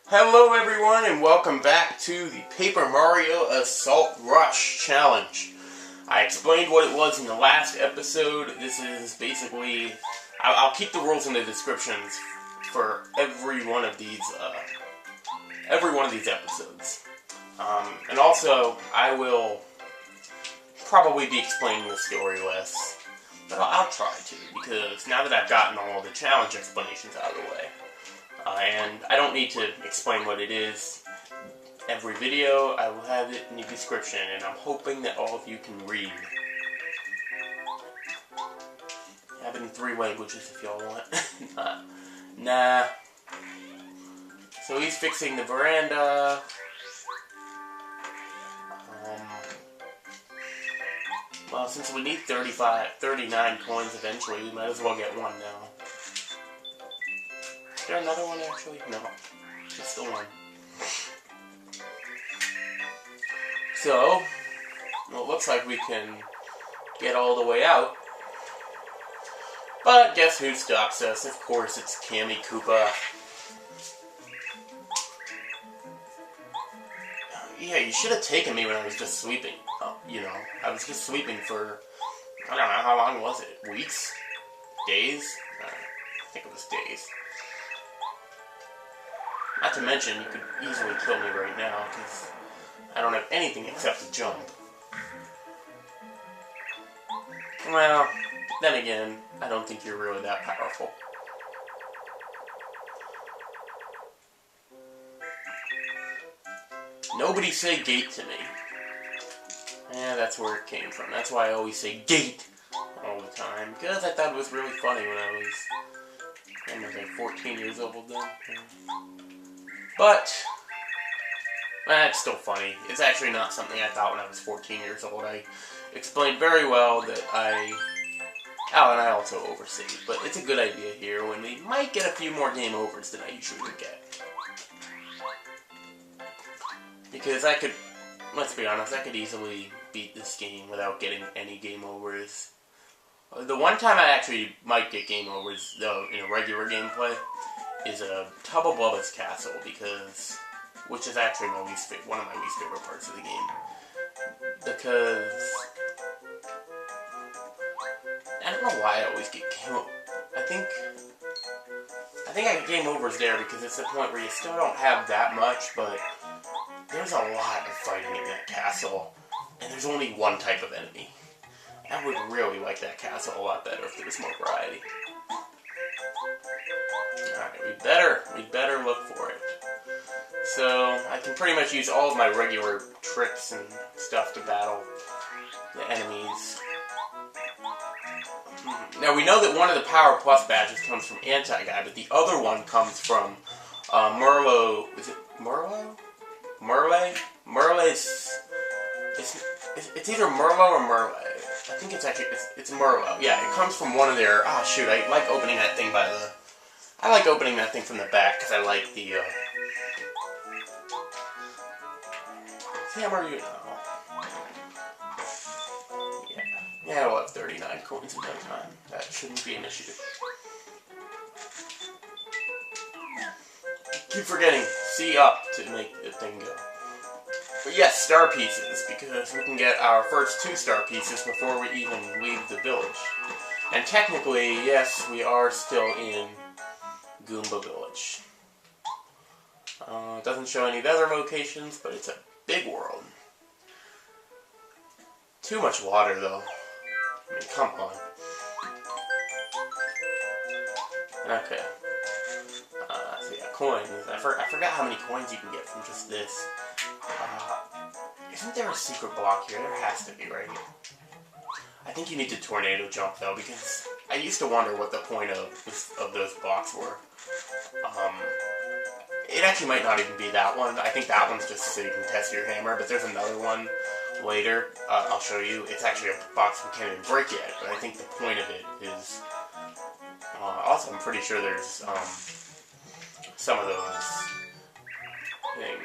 Hello everyone and welcome back to the Paper Mario Assault Rush Challenge. I explained what it was in the last episode. This is basically... I'll keep the rules in the descriptions for every one of these episodes. And also, I will probably be explaining the story less. But I'll try to, because now that I've gotten all the challenge explanations out of the way, and I don't need to explain what it is every video, I will have it in the description, and I'm hoping that all of you can read. I have it in 3 languages if y'all want. Nah. So he's fixing the veranda. Well, since we need 39 coins eventually, we might as well get one now. Is there another one actually? No. Just the one. So, well, it looks like we can get all the way out. But guess who stops us? Of course, it's Cammy Koopa. Yeah, you should have taken me when I was just sweeping. You know, I was just sweeping for, I don't know, how long was it? Weeks? Days? I think it was days. Not to mention, you could easily kill me right now, because I don't have anything except a jump. Well, then again, I don't think you're really that powerful. Nobody say gate to me. Yeah, that's where it came from. That's why I always say gate all the time, because I thought it was really funny when I was like 14 years old then. But, it's still funny. It's actually not something I thought when I was 14 years old. I explained very well that and I also oversaved, but it's a good idea here when we might get a few more game overs than I usually would get. Because let's be honest, I could easily beat this game without getting any game overs. The one time I actually might get game overs, though, in a regular gameplay, is a Tubba Blubba's Castle, which is actually one of my least favorite parts of the game. Because I don't know why I always get game overs. I think I get game overs there because it's the point where you still don't have that much, but there's a lot of fighting in that castle, and there's only one type of enemy. I would really like that castle a lot better if there was more variety. Alright, we'd better look for it. So, I can pretty much use all of my regular tricks and stuff to battle the enemies. Now, we know that one of the Power Plus badges comes from Anti-Guy, but the other one comes from Merlo. Is it Merlo? Merle's... It's either Merlo or Merle. I think it's Merlo. Yeah, it comes from one of their... Oh, shoot, I like opening that thing I like opening that thing from the back, because I like the, hammer, you know. Yeah, we'll have 39 coins in no time. That shouldn't be an issue. Keep forgetting C up to make the thing go. But yes, star pieces, because we can get our first 2 star pieces before we even leave the village. And technically, yes, we are still in Goomba Village. It doesn't show any of the other locations, but it's a big world. Too much water, though. I mean, come on. Okay. So yeah, coins. I forgot how many coins you can get from just this. Isn't there a secret block here? There has to be, right? I think you need to tornado jump, though, because I used to wonder what the point of those blocks were. It actually might not even be that one. I think that one's just so you can test your hammer, but there's another one later. I'll show you. It's actually a box we can't even break yet, but I think the point of it is... also, I'm pretty sure there's some of those things.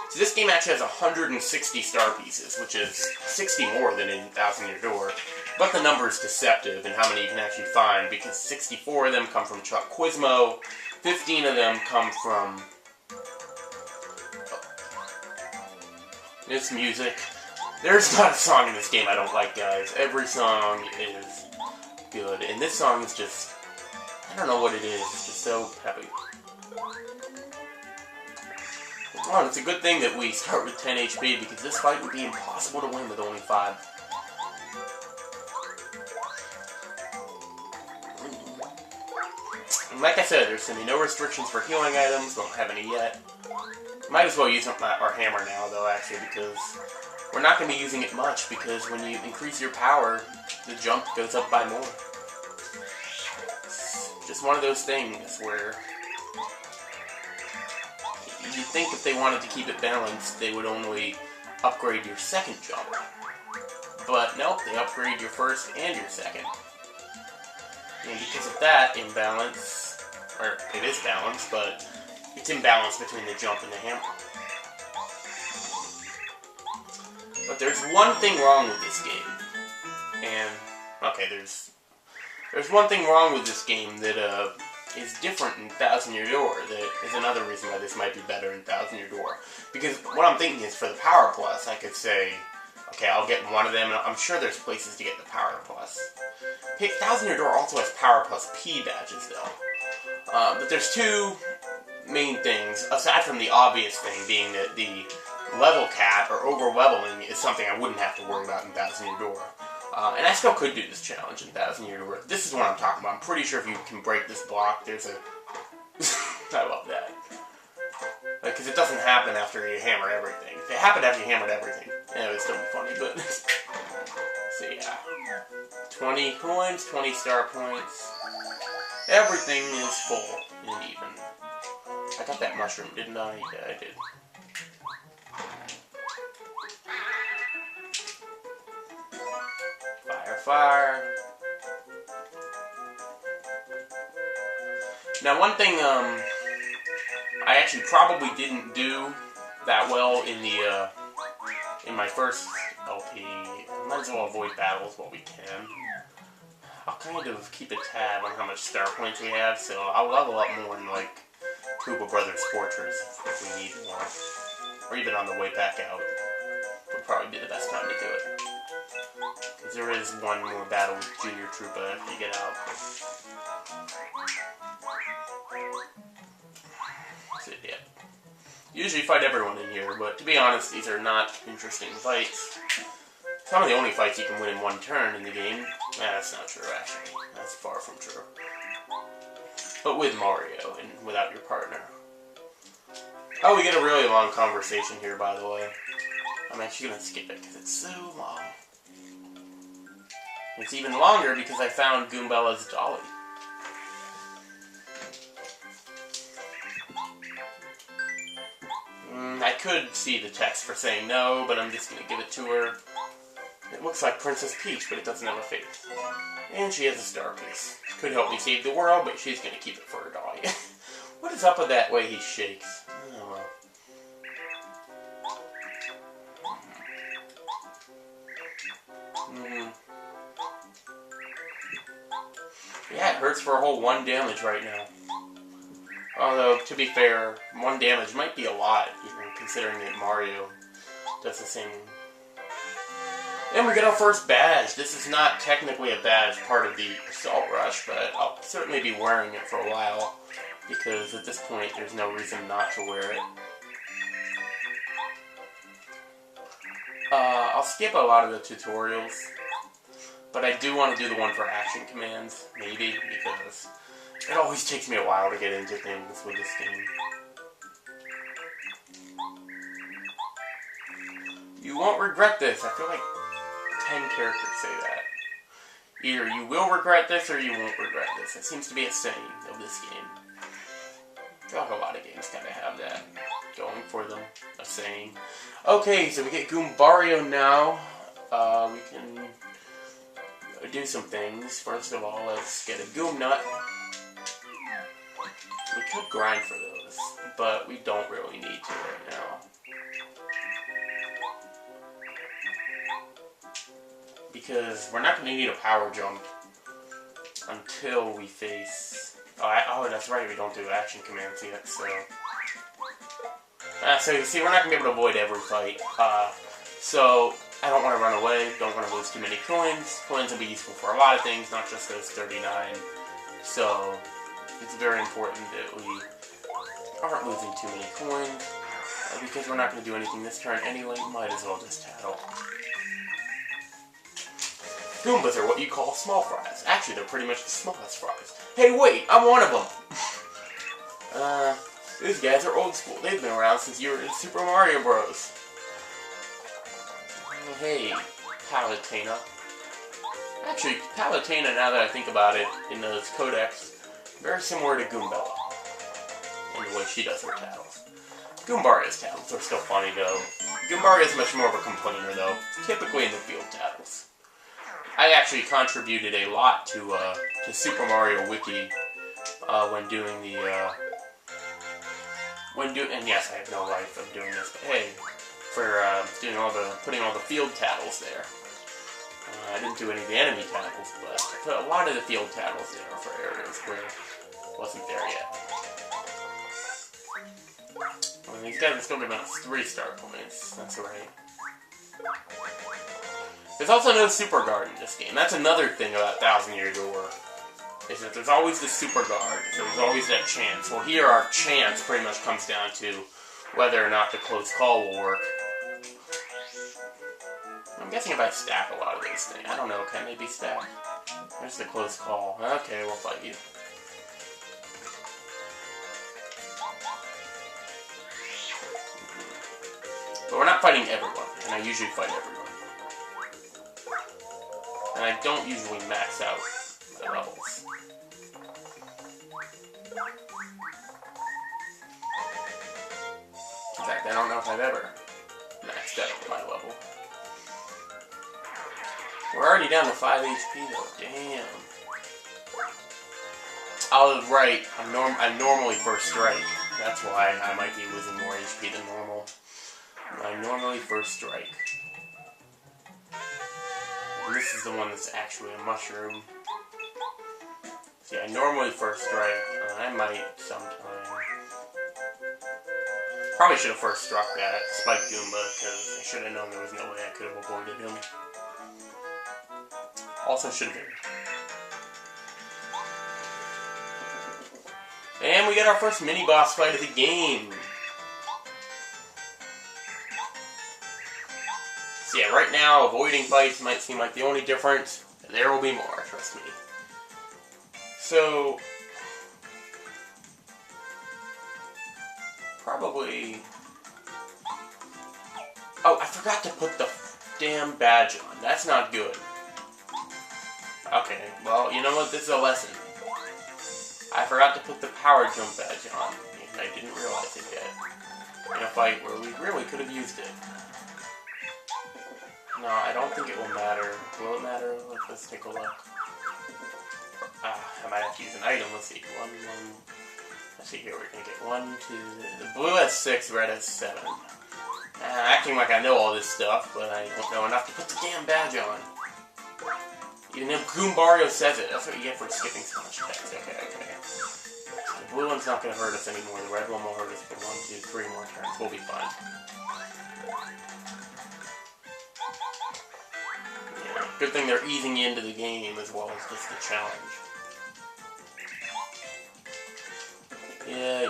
So this game actually has 160 star pieces, which is 60 more than in Thousand Year Door. But the number is deceptive in how many you can actually find, because 64 of them come from Chuck Quizmo, 15 of them come from It's music. There's not a song in this game I don't like, guys. Every song is good. And this song is just... I don't know what it is. It's just so peppy. Well, it's a good thing that we start with 10 HP because this fight would be impossible to win with only 5. And like I said, there's going to be no restrictions for healing items. Don't have any yet. Might as well use our hammer now, though, actually, because we're not going to be using it much because when you increase your power, the jump goes up by more. It's just one of those things where you'd think if they wanted to keep it balanced, they would only upgrade your second jump. But nope, they upgrade your first and your second. And because of that imbalance, or it is balanced, but it's imbalance between the jump and the hammer. But there's one thing wrong with this game. And, okay, there's one thing wrong with this game that is different in Thousand Year Door. That is another reason why this might be better in Thousand Year Door. Because what I'm thinking is for the Power Plus, I could say, okay, I'll get one of them, and I'm sure there's places to get the Power Plus. Thousand Year Door also has Power Plus P badges, though. But there's two main things, aside from the obvious thing being that the level cap, or over-leveling, is something I wouldn't have to worry about in Thousand Year Door. And I still could do this challenge in Thousand Year Door. This is what I'm talking about. I'm pretty sure if you can break this block, there's a... I love that. Because it doesn't happen after you hammer everything. If it happened after you hammered everything, it would still be funny, but... So yeah. 20 coins, 20 star points. Everything is full and even. I got that mushroom, didn't I? Yeah, I did. Fire. Now one thing I actually probably didn't do that well in my first LP. Might as well avoid battles while we can. I'll kind of keep a tab on how much star points we have, so I'll level up more in like Koopa Brothers Fortress if we need more. Or even on the way back out. Would probably be the best time to do it. Because there is one more battle with Junior Troopa after you get out. So, yeah. Usually fight everyone in here, but to be honest, these are not interesting fights. Some of the only fights you can win in one turn in the game. That's not true, actually. That's far from true. But with Mario, and without your partner. Oh, we get a really long conversation here, by the way. I'm actually going to skip it, because it's so long. It's even longer because I found Goombella's dolly. I could see the text for saying no, but I'm just going to give it to her. It looks like Princess Peach, but it doesn't have a face. And she has a star piece. Could help me save the world, but she's going to keep it for her dolly. What is up with that way he shakes? Oh, well. Yeah, it hurts for a whole 1 damage right now. Although, to be fair, 1 damage might be a lot, even considering that Mario does the same. And we get our first badge. This is not technically a badge part of the Assault Rush, but I'll certainly be wearing it for a while, because at this point there's no reason not to wear it. I'll skip a lot of the tutorials, but I do want to do the one for action commands, maybe, because it always takes me a while to get into things with this game. You won't regret this. I feel like 10 characters say that. Either you will regret this or you won't regret this. It seems to be a saying of this game. I feel like a lot of games kind of have that going for them. A saying. Okay, so we get Goombario now. We can do some things. First of all, let's get a Goom Nut. We could grind for those, but we don't really need to right now. Because we're not going to need a power jump until we face... Oh, that's right, we don't do action commands yet, so... So you see, we're not going to be able to avoid every fight. So I don't want to run away, don't want to lose too many coins. Coins will be useful for a lot of things, not just those 39. So it's very important that we aren't losing too many coins. Because we're not going to do anything this turn anyway, might as well just tattle. Goombas are what you call small fries. Actually, they're pretty much the smallest fries. Hey, wait! I'm one of them! These guys are old school. They've been around since you were in Super Mario Bros. Oh, hey, Palutena. Actually, Palutena, now that I think about it, in those codex, very similar to Goombella. In the way she does her tattles. Goombaria's tattles are still funny, though. Goombaria is much more of a complainer, though, typically in the field tattles. I actually contributed a lot to Super Mario Wiki when doing the, and yes, I have no life of doing this, but hey, for putting all the field tattles there. I didn't do any of the enemy tattles, but I put a lot of the field tattles there for areas where it wasn't there yet. Well, these guys are still giving us 3-star points. That's right. There's also no super guard in this game. That's another thing about 1000 Year Door. Is that there's always the super guard. So there's always that chance. Well, here our chance pretty much comes down to whether or not the close call will work. I'm guessing if I stack a lot of these things. I don't know. Can they be stacked? There's the close call. Okay, we'll fight you. But we're not fighting everyone, and I usually fight everyone. And I don't usually max out my levels. In fact, I don't know if I've ever maxed out my level. We're already down to 5 HP though, damn. Oh, right, I'm normally first strike. That's why I might be losing more HP than normal. I normally first strike. And this is the one that's actually a mushroom. See, I normally first strike. I might sometime. Probably should have first struck that Spike Goomba, because I should have known there was no way I could have avoided him. Also should have been. And we get our first mini-boss fight of the game. So yeah, right now, avoiding fights might seem like the only difference. There will be more, trust me. So, probably... Oh, I forgot to put the damn badge on. That's not good. Okay, well, you know what? This is a lesson. I forgot to put the power jump badge on, and I didn't realize it yet. In a fight where we really could have used it. No, I don't think it will matter. Will it matter? Let's take a look. I might have to use an item. Let's see. Let's see here. We're going to get 1, 2... The blue has 6, red has 7. Acting like I know all this stuff, but I don't know enough to put the damn badge on. Even if Goombario says it. That's what you get for skipping so much text. Okay. So the blue one's not going to hurt us anymore. The red one will hurt us for 1, 2, 3 more turns. We'll be fine. Yeah, good thing they're easing you into the game as well as just the challenge. Yeah.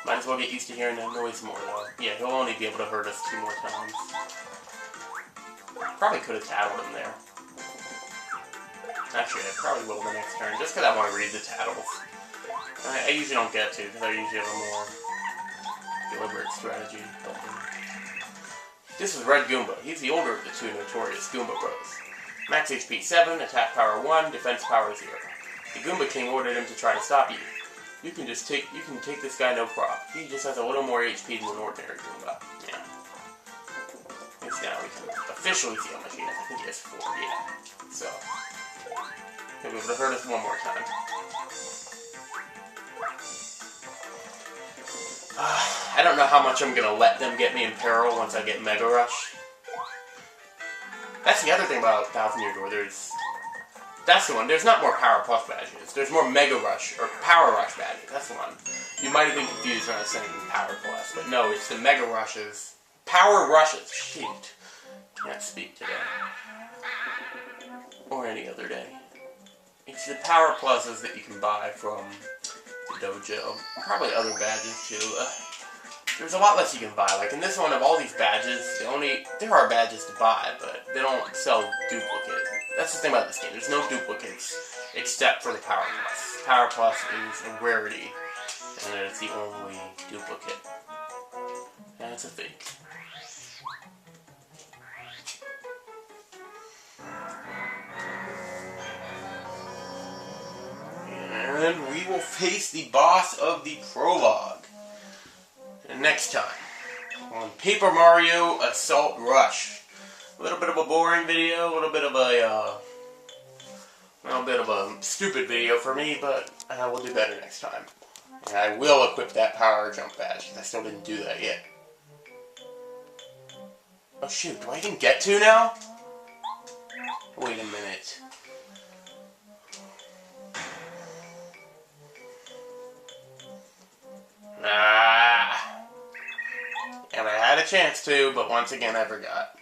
Might as well get used to hearing that noise more, though. Yeah, he'll only be able to hurt us 2 more times. Probably could have tattled him there. Actually, I probably will the next turn, just because I want to read the tattles. I usually don't get to, because I usually have a more deliberate strategy. This is Red Goomba. He's the older of the 2 notorious Goomba Bros. Max HP 7, attack power 1, defense power 0. The Goomba King ordered him to try to stop you. You can take this guy no problem. He just has a little more HP than an ordinary Goomba. Yeah. Now we can officially see how much he has. I think he has 4, yeah. So, he'll be able to hurt us 1 more time. I don't know how much I'm going to let them get me in peril once I get Mega Rush. That's the other thing about 1000 Year Door. That's the one. There's not more Power Plus badges. There's more Mega Rush, or Power Rush badges. That's the one. You might have been confused when I was saying Power Plus, but no, it's the Mega Rushes. Power Rushes. Shoot. Can't speak today. Or any other day. It's the Power Pluses that you can buy from the dojo. Probably other badges too. There's a lot less you can buy. Like in this one, of all these badges, there are badges to buy, but they don't sell duplicates. That's the thing about this game. There's no duplicates except for the Power Plus. Power Plus is a rarity, and it's the only duplicate. And it's a fake. And we will face the boss of the prologue next time on Paper Mario Assault Rush. A little bit of a boring video, a little bit of a stupid video for me, but I will do better next time. And I will equip that power jump badge, because I still didn't do that yet. Oh shoot, do I even get to now? Wait a minute. And I had a chance to, but once again I forgot.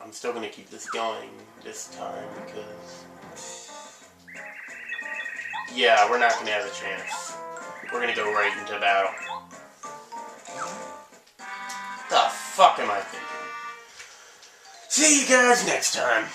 I'm still going to keep this going this time because... yeah, we're not going to have a chance. We're going to go right into battle. The fuck am I thinking? See you guys next time.